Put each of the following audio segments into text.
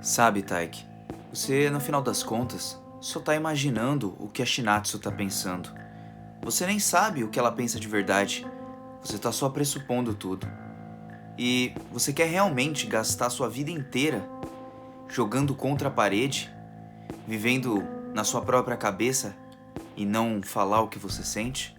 Sabe, Taiki, você, no final das contas, só tá imaginando o que a Shinatsu tá pensando. Você nem sabe o que ela pensa de verdade. Você tá só pressupondo tudo. E você quer realmente gastar sua vida inteira jogando contra a parede, vivendo na sua própria cabeça e não falar o que você sente?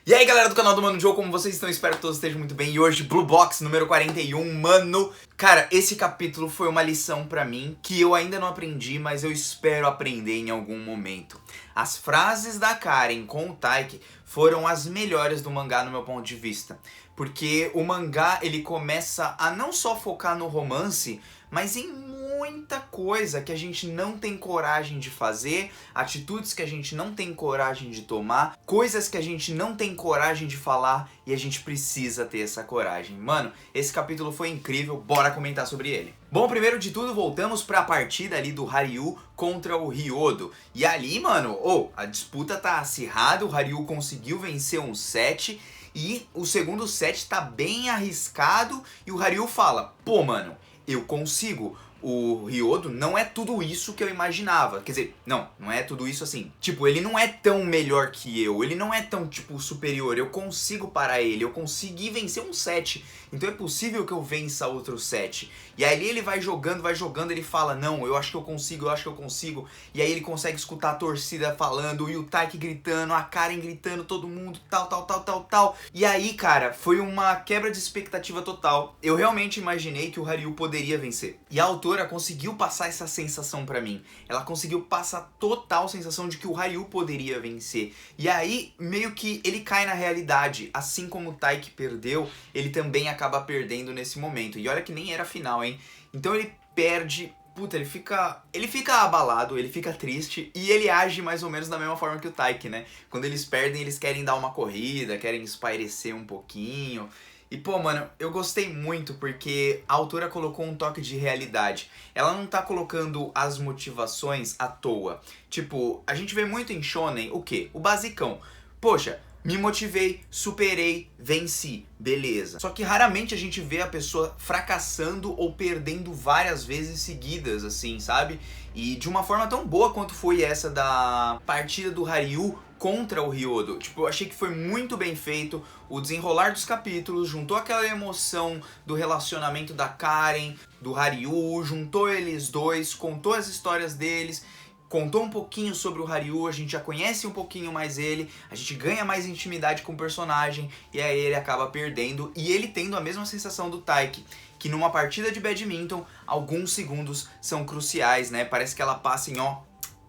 E aí, galera do canal do Mano Joe, como vocês estão? Espero que todos estejam muito bem. E hoje, Blue Box número 41, mano. Cara, esse capítulo foi uma lição pra mim que eu ainda não aprendi, mas eu espero aprender em algum momento. As frases da Karen com o Taiki foram as melhores do mangá no meu ponto de vista. Porque o mangá, ele começa a não só focar no romance, mas em muita coisa que a gente não tem coragem de fazer, atitudes que a gente não tem coragem de tomar, coisas que a gente não tem coragem de falar e a gente precisa ter essa coragem. Mano, esse capítulo foi incrível, bora comentar sobre ele. Bom, primeiro de tudo, voltamos pra partida ali do Haryu contra o Ryodo. E ali, mano, a disputa tá acirrada, o Haryu conseguiu vencer um set e o segundo set tá bem arriscado e o Haryu fala, pô, mano, eu consigo. O Ryodo não é tudo isso que eu imaginava. Quer dizer, não é tudo isso assim. Tipo, ele não é tão melhor que eu. Ele não é tão, tipo, superior. Eu consigo parar ele. Eu consegui vencer um set. Então é possível que eu vença outro set. E aí ele vai jogando, ele fala, não, eu acho que eu consigo, eu acho que eu consigo. E aí ele consegue escutar a torcida falando, o Taiki gritando, a Karen gritando, todo mundo, tal. E aí, cara, foi uma quebra de expectativa total. Eu realmente imaginei que o Haryu poderia vencer. E a autora conseguiu passar essa sensação pra mim. Ela conseguiu passar total sensação de que o Haryu poderia vencer. E aí, meio que ele cai na realidade. Assim como o Taiki perdeu, ele também acaba perdendo nesse momento. E olha que nem era final, hein? Então ele perde... Puta, ele fica abalado, ele fica triste e ele age mais ou menos da mesma forma que o Taiki, né? Quando eles perdem, eles querem dar uma corrida, querem espairecer um pouquinho. E pô, mano, eu gostei muito porque a autora colocou um toque de realidade. Ela não tá colocando as motivações à toa. Tipo, a gente vê muito em shonen o quê? O basicão. Poxa, me motivei, superei, venci, beleza. Só que raramente a gente vê a pessoa fracassando ou perdendo várias vezes seguidas, assim, sabe? E de uma forma tão boa quanto foi essa da partida do Haryu contra o Ryodo. Tipo, eu achei que foi muito bem feito, o desenrolar dos capítulos, juntou aquela emoção do relacionamento da Karen, do Haryu, juntou eles dois, contou as histórias deles, contou um pouquinho sobre o Haryu, a gente já conhece um pouquinho mais ele, a gente ganha mais intimidade com o personagem, e aí ele acaba perdendo, e ele tendo a mesma sensação do Taiki, que numa partida de badminton, alguns segundos são cruciais, né? Parece que ela passa em,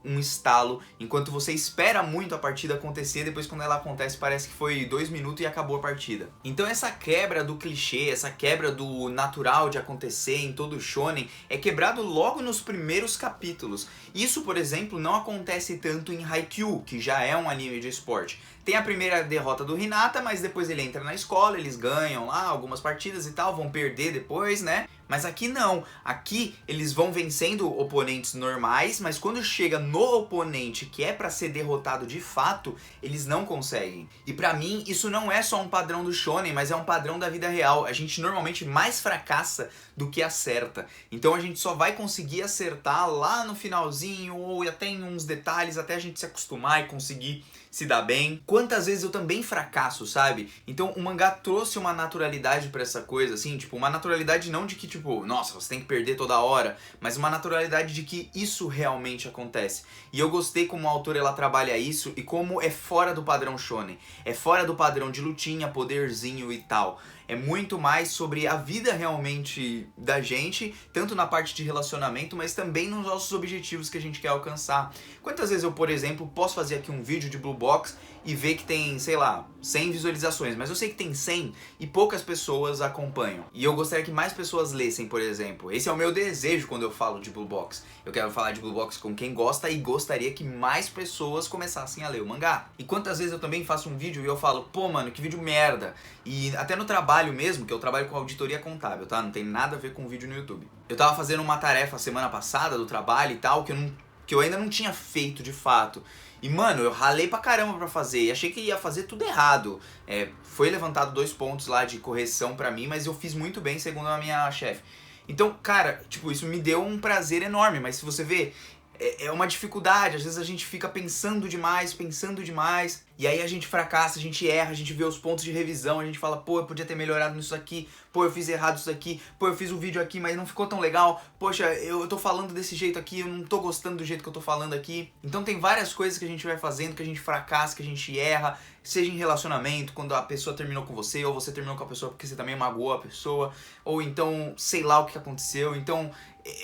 um estalo, enquanto você espera muito a partida acontecer, depois quando ela acontece parece que foi 2 minutos e acabou a partida. Então essa quebra do clichê, essa quebra do natural de acontecer em todo shonen é quebrado logo nos primeiros capítulos. Isso, por exemplo, não acontece tanto em Haikyuu, que já é um anime de esporte. Tem a primeira derrota do Hinata, mas depois ele entra na escola, eles ganham lá algumas partidas e tal, vão perder depois, né? Mas aqui não, aqui eles vão vencendo oponentes normais, mas quando chega no oponente que é pra ser derrotado de fato, eles não conseguem. E pra mim isso não é só um padrão do shonen, mas é um padrão da vida real. A gente normalmente mais fracassa do que acerta. Então a gente só vai conseguir acertar lá no finalzinho ou até em uns detalhes, até a gente se acostumar e conseguir se dar bem. Quantas vezes eu também fracasso, sabe? Então o mangá trouxe uma naturalidade pra essa coisa, assim, tipo, uma naturalidade não de que, tipo, nossa, você tem que perder toda hora, mas uma naturalidade de que isso realmente acontece. E eu gostei como a autora ela trabalha isso e como é fora do padrão shonen. É fora do padrão de lutinha, poderzinho e tal. É muito mais sobre a vida realmente da gente, tanto na parte de relacionamento, mas também nos nossos objetivos que a gente quer alcançar. Quantas vezes eu, por exemplo, posso fazer aqui um vídeo de Blue Box e ver que tem, sei lá, 100 visualizações, mas eu sei que tem 100 e poucas pessoas acompanham. E eu gostaria que mais pessoas lessem, por exemplo. Esse é o meu desejo quando eu falo de Blue Box. Eu quero falar de Blue Box com quem gosta e gostaria que mais pessoas começassem a ler o mangá. E quantas vezes eu também faço um vídeo e eu falo, pô, mano, que vídeo merda. E até no trabalho mesmo, que eu trabalho com auditoria contábil, tá? Não tem nada a ver com vídeo no YouTube. Eu tava fazendo uma tarefa semana passada do trabalho e tal, que eu ainda não tinha feito de fato. E mano, eu ralei pra caramba pra fazer e achei que ia fazer tudo errado. Foi levantado 2 pontos lá de correção pra mim, mas eu fiz muito bem segundo a minha chefe. Então, cara, tipo, isso me deu um prazer enorme, mas se você vê, é uma dificuldade. Às vezes a gente fica pensando demais, e aí a gente fracassa, a gente erra, a gente vê os pontos de revisão, a gente fala, pô, eu podia ter melhorado nisso aqui, pô, eu fiz errado isso aqui, pô, eu fiz um vídeo aqui, mas não ficou tão legal, poxa, eu tô falando desse jeito aqui, eu não tô gostando do jeito que eu tô falando aqui. Então tem várias coisas que a gente vai fazendo, que a gente fracassa, que a gente erra, seja em relacionamento, quando a pessoa terminou com você, ou você terminou com a pessoa porque você também magoou a pessoa, ou então, sei lá o que aconteceu. Então,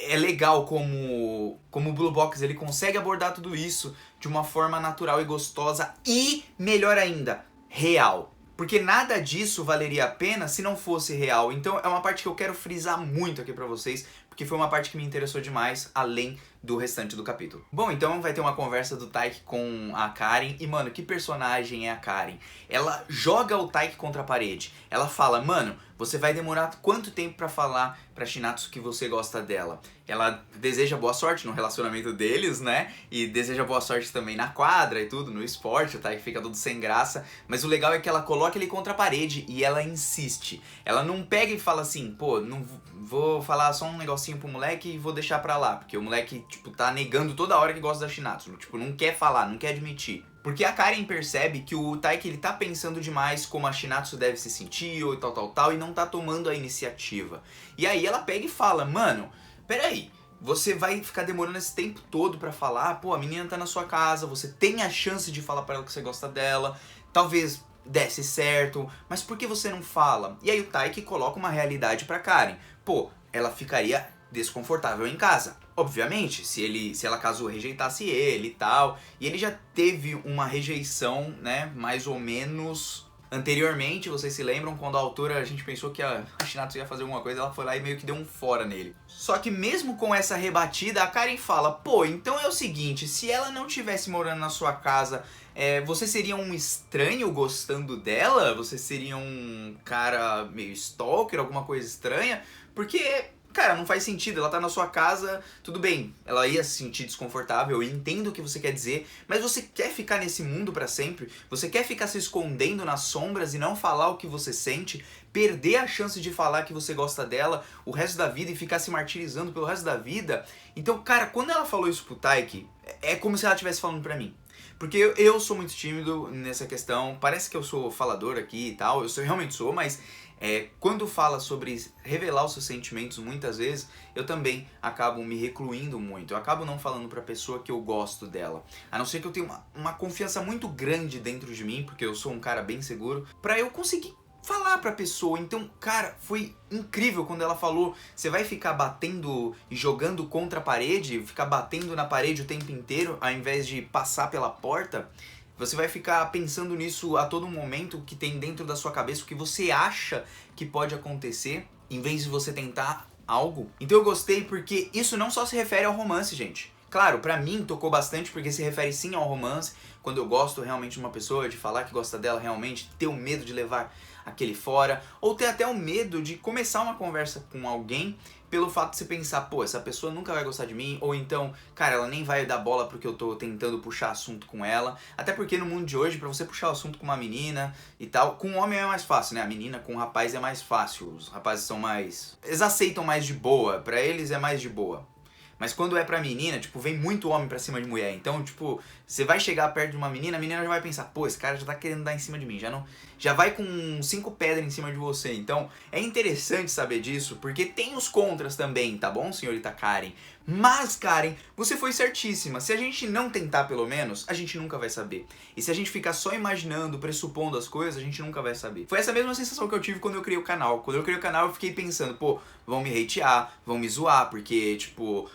é legal como o Blue Box ele consegue abordar tudo isso de uma forma natural e gostosa e, melhor ainda, real. Porque nada disso valeria a pena se não fosse real. Então é uma parte que eu quero frisar muito aqui pra vocês, porque foi uma parte que me interessou demais, além do restante do capítulo. Bom, então vai ter uma conversa do Taiki com a Karen, e mano, que personagem é a Karen? Ela joga o Taiki contra a parede. Ela fala, mano, você vai demorar quanto tempo pra falar pra Shinatsu que você gosta dela? Ela deseja boa sorte no relacionamento deles, né? E deseja boa sorte também na quadra e tudo, no esporte, o Taiki fica todo sem graça. Mas o legal é que ela coloca ele contra a parede e ela insiste. Ela não pega e fala assim, pô, não vou falar só um negocinho pro moleque e vou deixar pra lá. Porque o moleque, tipo, tá negando toda hora que gosta da Shinatsu. Tipo, não quer falar, não quer admitir. Porque a Karen percebe que o Taiki ele tá pensando demais como a Shinatsu deve se sentir ou tal, e não tá tomando a iniciativa. E aí ela pega e fala, mano, peraí, você vai ficar demorando esse tempo todo pra falar, pô, a menina tá na sua casa, você tem a chance de falar pra ela que você gosta dela, talvez desse certo, mas por que você não fala? E aí o Taiki coloca uma realidade pra Karen, pô, ela ficaria desconfortável em casa. Obviamente, se ela caso rejeitasse ele e tal, e ele já teve uma rejeição, né, mais ou menos anteriormente, vocês se lembram, quando a autora, a gente pensou que a Shinatsu ia fazer alguma coisa, ela foi lá e meio que deu um fora nele. Só que mesmo com essa rebatida, a Karen fala, pô, então é o seguinte, se ela não tivesse morando na sua casa, você seria um estranho gostando dela? Você seria um cara meio stalker, alguma coisa estranha? Porque, cara, não faz sentido, ela tá na sua casa, tudo bem, ela ia se sentir desconfortável, eu entendo o que você quer dizer, mas você quer ficar nesse mundo pra sempre? Você quer ficar se escondendo nas sombras e não falar o que você sente? Perder a chance de falar que você gosta dela o resto da vida e ficar se martirizando pelo resto da vida? Então, cara, quando ela falou isso pro Taiki, é como se ela estivesse falando pra mim. Porque eu sou muito tímido nessa questão, parece que eu sou falador aqui e tal, realmente sou, mas quando fala sobre revelar os seus sentimentos, muitas vezes, eu também acabo me recluindo muito. Eu acabo não falando pra pessoa que eu gosto dela. A não ser que eu tenha uma confiança muito grande dentro de mim, porque eu sou um cara bem seguro, pra eu conseguir falar pra pessoa. Então, cara, foi incrível quando ela falou, você vai ficar batendo e jogando contra a parede, ficar batendo na parede o tempo inteiro, ao invés de passar pela porta? Você vai ficar pensando nisso a todo momento, que tem dentro da sua cabeça, o que você acha que pode acontecer, em vez de você tentar algo. Então eu gostei porque isso não só se refere ao romance, gente. Claro, pra mim tocou bastante porque se refere sim ao romance, quando eu gosto realmente de uma pessoa, de falar que gosta dela realmente, ter o medo de levar aquele fora, ou ter até o medo de começar uma conversa com alguém pelo fato de você pensar, pô, essa pessoa nunca vai gostar de mim, ou então, cara, ela nem vai dar bola porque eu tô tentando puxar assunto com ela. Até porque no mundo de hoje, pra você puxar o assunto com uma menina e tal, com um homem é mais fácil, né? A menina com um rapaz é mais fácil, os rapazes são mais... eles aceitam mais de boa, pra eles é mais de boa. Mas quando é pra menina, tipo, vem muito homem pra cima de mulher. Então, tipo, você vai chegar perto de uma menina, a menina já vai pensar, pô, esse cara já tá querendo dar em cima de mim, já vai com 5 pedras em cima de você. Então, é interessante saber disso, porque tem os contras também, tá bom, senhorita Karen? Mas, Karen, você foi certíssima. Se a gente não tentar, pelo menos, a gente nunca vai saber. E se a gente ficar só imaginando, pressupondo as coisas, a gente nunca vai saber. Foi essa mesma sensação que eu tive quando eu criei o canal. Quando eu criei o canal, eu fiquei pensando, pô, vão me hatear, vão me zoar, porque, tipo,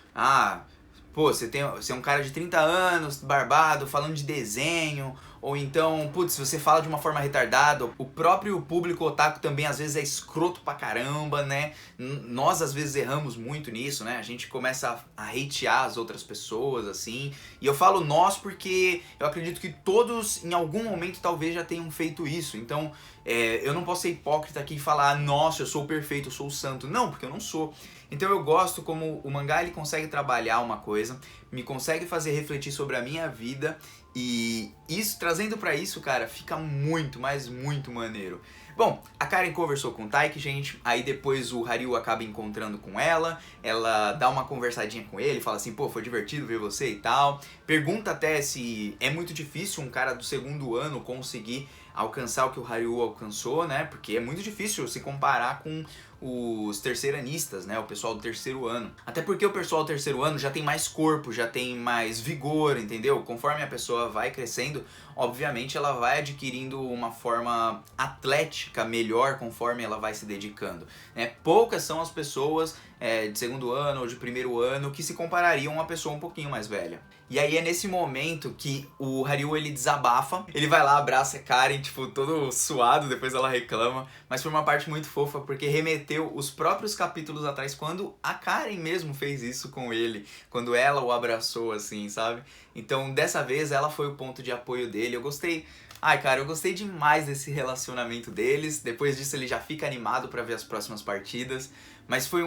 pô, você é um cara de 30 anos, barbado, falando de desenho, ou então, putz, você fala de uma forma retardada, o próprio público otaku também às vezes é escroto pra caramba, né? Nós às vezes erramos muito nisso, né? A gente começa a hatear as outras pessoas, assim, e eu falo nós porque eu acredito que todos em algum momento talvez já tenham feito isso, então eu não posso ser hipócrita aqui e falar, nossa, eu sou perfeito, eu sou o santo, não, porque eu não sou. Então eu gosto como o mangá ele consegue trabalhar uma coisa, me consegue fazer refletir sobre a minha vida, e isso, trazendo pra isso, cara, fica muito, mas muito maneiro. Bom, a Karen conversou com o Taiki, gente, aí depois o Haryu acaba encontrando com ela dá uma conversadinha com ele, fala assim, pô, foi divertido ver você e tal. Pergunta até se é muito difícil um cara do segundo ano conseguir alcançar o que o Haryu alcançou, né? Porque é muito difícil se comparar com os terceiranistas, né? O pessoal do terceiro ano. Até porque o pessoal do terceiro ano já tem mais corpo, já tem mais vigor, entendeu? Conforme a pessoa vai crescendo, obviamente ela vai adquirindo uma forma atlética melhor conforme ela vai se dedicando, né? Poucas são as pessoas de segundo ano ou de primeiro ano que se comparariam a uma pessoa um pouquinho mais velha. E aí é nesse momento que o Haryu ele desabafa, ele vai lá, abraça a Karen, tipo, todo suado, depois ela reclama, mas foi uma parte muito fofa porque remeteu os próprios capítulos atrás quando a Karen mesmo fez isso com ele, quando ela o abraçou assim, sabe? Então dessa vez ela foi o ponto de apoio dele, eu gostei. Ai, cara, eu gostei demais desse relacionamento deles. Depois disso ele já fica animado pra ver as próximas partidas. Mas foi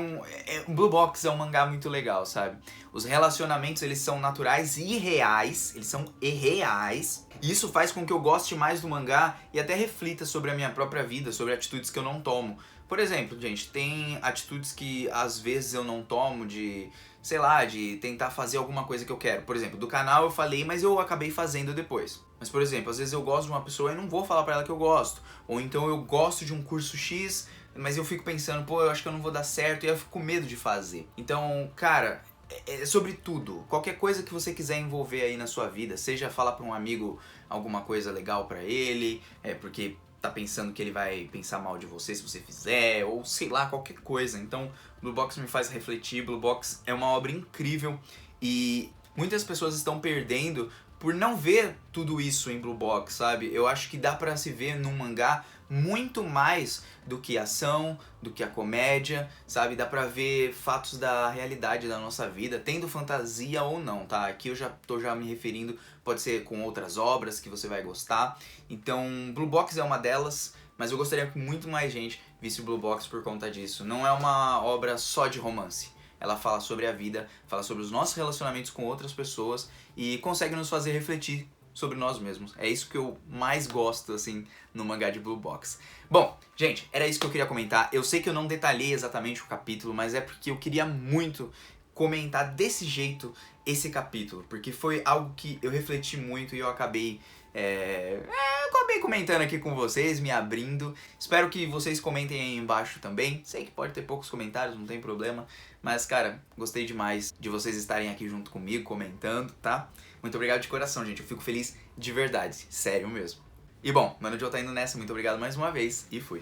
Blue Box é um mangá muito legal, sabe? Os relacionamentos, eles são naturais e reais. Eles são irreais. E isso faz com que eu goste mais do mangá e até reflita sobre a minha própria vida, sobre atitudes que eu não tomo. Por exemplo, gente, tem atitudes que às vezes eu não tomo de, sei lá, de tentar fazer alguma coisa que eu quero. Por exemplo, do canal eu falei, mas eu acabei fazendo depois. Mas, por exemplo, às vezes eu gosto de uma pessoa e não vou falar pra ela que eu gosto. Ou então eu gosto de um curso X, mas eu fico pensando, pô, eu acho que eu não vou dar certo e eu fico com medo de fazer. Então, cara, é sobre tudo. Qualquer coisa que você quiser envolver aí na sua vida, seja falar pra um amigo alguma coisa legal pra ele, porque tá pensando que ele vai pensar mal de você se você fizer, ou sei lá, qualquer coisa. Então, Blue Box me faz refletir, Blue Box é uma obra incrível e muitas pessoas estão perdendo por não ver tudo isso em Blue Box, sabe? Eu acho que dá pra se ver num mangá muito mais do que ação, do que a comédia, sabe? Dá pra ver fatos da realidade da nossa vida, tendo fantasia ou não, tá? Aqui eu já tô me referindo, pode ser com outras obras que você vai gostar. Então, Blue Box é uma delas, mas eu gostaria que muito mais gente visse Blue Box por conta disso. Não é uma obra só de romance. Ela fala sobre a vida, fala sobre os nossos relacionamentos com outras pessoas e consegue nos fazer refletir sobre nós mesmos. É isso que eu mais gosto, assim, no mangá de Blue Box. Bom, gente, era isso que eu queria comentar. Eu sei que eu não detalhei exatamente o capítulo, mas é porque eu queria muito comentar desse jeito esse capítulo, porque foi algo que eu refleti muito e eu acabei comentando aqui com vocês, me abrindo. Espero que vocês comentem aí embaixo também. Sei que pode ter poucos comentários, não tem problema. Mas, cara, gostei demais de vocês estarem aqui junto comigo, comentando, tá? Muito obrigado de coração, gente. Eu fico feliz de verdade. Sério mesmo. E bom, Mano Joe tá indo nessa. Muito obrigado mais uma vez e fui.